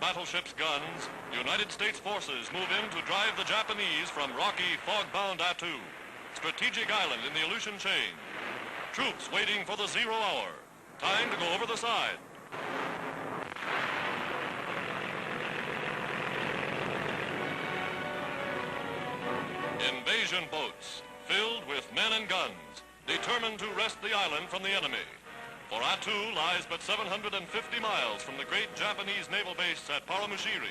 battleship's guns, United States forces move in to drive the Japanese from rocky, fog-bound Attu, strategic island in the Aleutian chain. Troops waiting for the 0 hour. Time to go over the side. Invasion boats, filled with men and guns, determined to wrest the island from the enemy. For Attu lies but 750 miles from the great Japanese naval base at Paramushiri.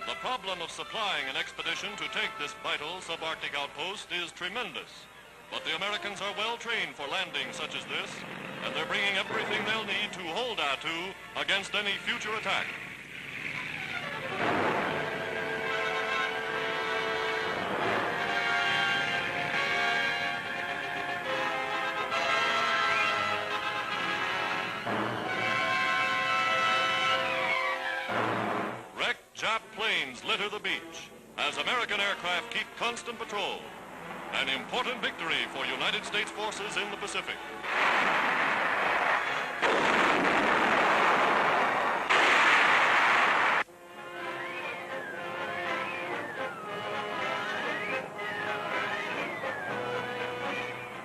The problem of supplying an expedition to take this vital subarctic outpost is tremendous. But the Americans are well trained for landing such as this, and they're bringing everything they'll need to hold Attu against any future attack. Wrecked Jap planes litter the beach as American aircraft keep constant patrol. An important victory for United States forces in the Pacific.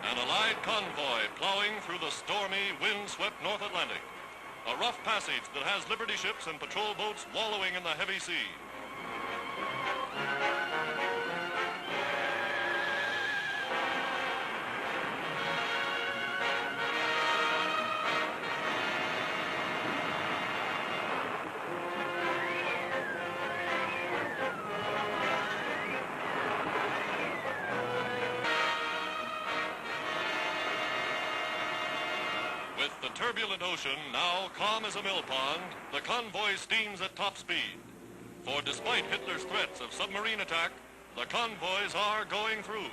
An Allied convoy plowing through the stormy, wind-swept North Atlantic. A rough passage that has Liberty ships and patrol boats wallowing in the heavy sea. With the turbulent ocean now calm as a mill pond, the convoy steams at top speed. For despite Hitler's threats of submarine attack, the convoys are going through.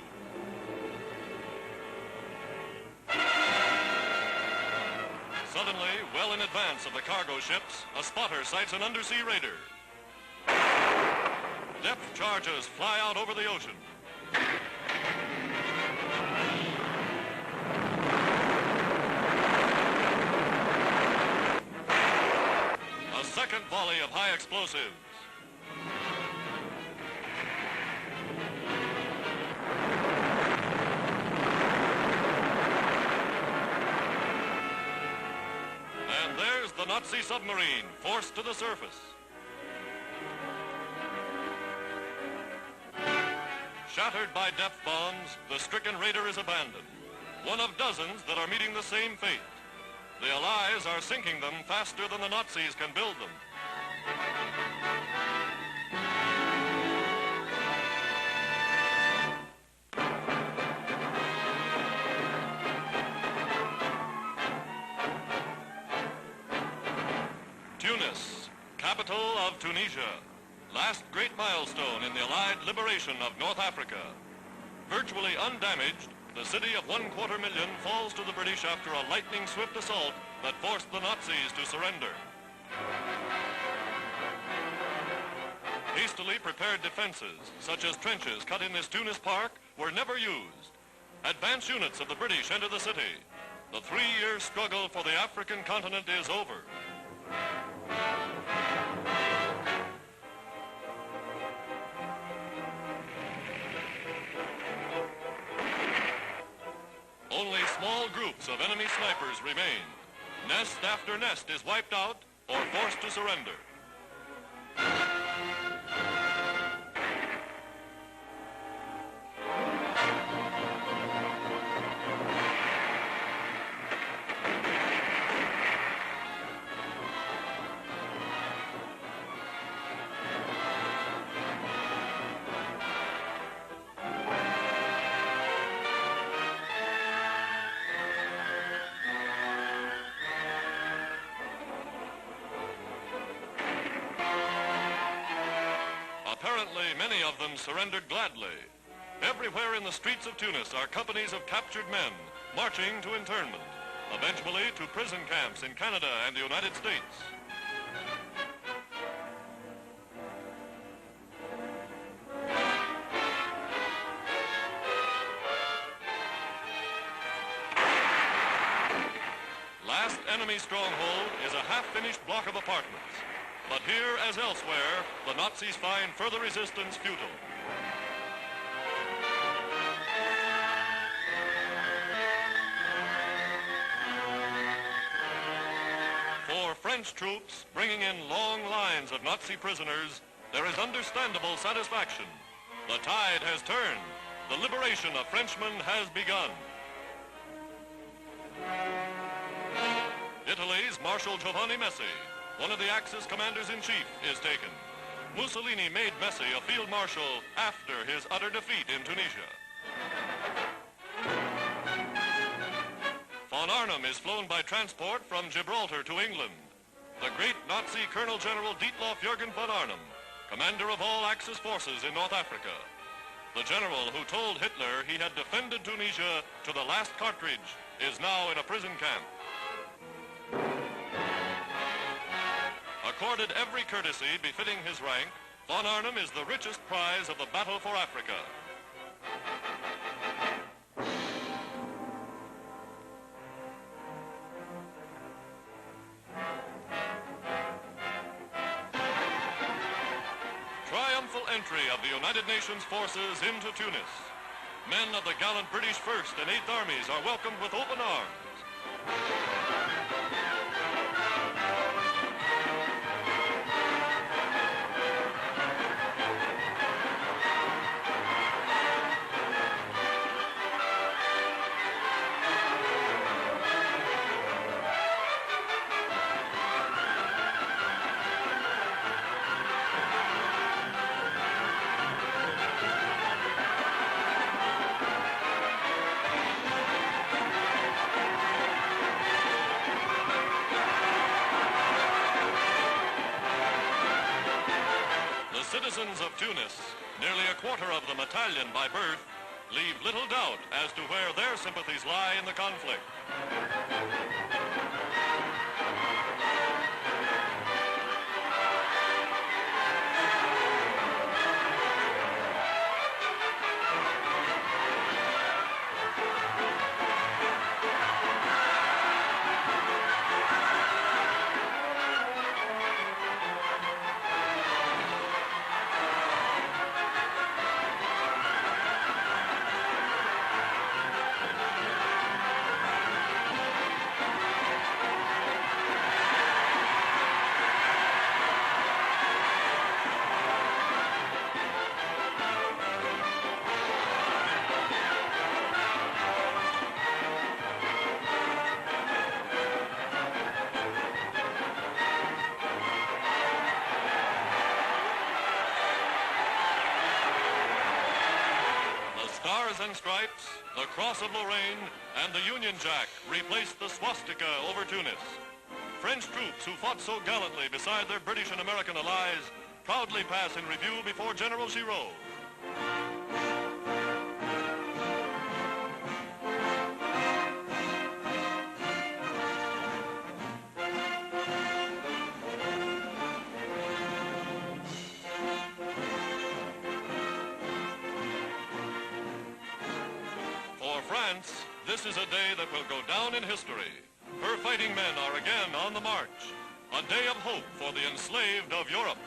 Suddenly, well in advance of the cargo ships, a spotter sights an undersea raider. Depth charges fly out over the ocean. Second volley of high explosives. And there's the Nazi submarine, forced to the surface. Shattered by depth bombs, the stricken raider is abandoned. One of dozens that are meeting the same fate. The Allies are sinking them faster than the Nazis can build them. Tunis, capital of Tunisia. Last great milestone in the Allied liberation of North Africa. Virtually undamaged, the city of 250,000 falls to the British after a lightning-swift assault that forced the Nazis to surrender. Hastily prepared defenses, such as trenches cut in this Tunis park, were never used. Advance units of the British enter the city. The 3-year struggle for the African continent is over. Only small groups of enemy snipers remain. Nest after nest is wiped out or forced to surrender. Apparently, many of them surrendered gladly. Everywhere in the streets of Tunis are companies of captured men marching to internment, eventually to prison camps in Canada and the United States. enemy stronghold is a half-finished block of apartments. But here, as elsewhere, the Nazis find further resistance futile. For French troops, bringing in long lines of Nazi prisoners, there is understandable satisfaction. The tide has turned. The liberation of Frenchmen has begun. Italy's Marshal Giovanni Messi, one of the Axis commanders-in-chief, is taken. Mussolini made Messi a field marshal after his utter defeat in Tunisia. Von Arnim is flown by transport from Gibraltar to England. The great Nazi Colonel General Dietlof Jürgen von Arnim, commander of all Axis forces in North Africa. The general who told Hitler he had defended Tunisia to the last cartridge is now in a prison camp. Accorded every courtesy befitting his rank, von Arnim is the richest prize of the battle for Africa. Triumphal entry of the United Nations forces into Tunis. Men of the gallant British 1st and 8th Armies are welcomed with open arms. Citizens of Tunis, nearly a quarter of them Italian by birth, leave little doubt as to where their sympathies lie in the conflict. Stars and Stripes, the Cross of Lorraine, and the Union Jack replaced the swastika over Tunis. French troops who fought so gallantly beside their British and American allies proudly pass in review before General Giraud. This is a day that will go down in history. Her fighting men are again on the march. A day of hope for the enslaved of Europe.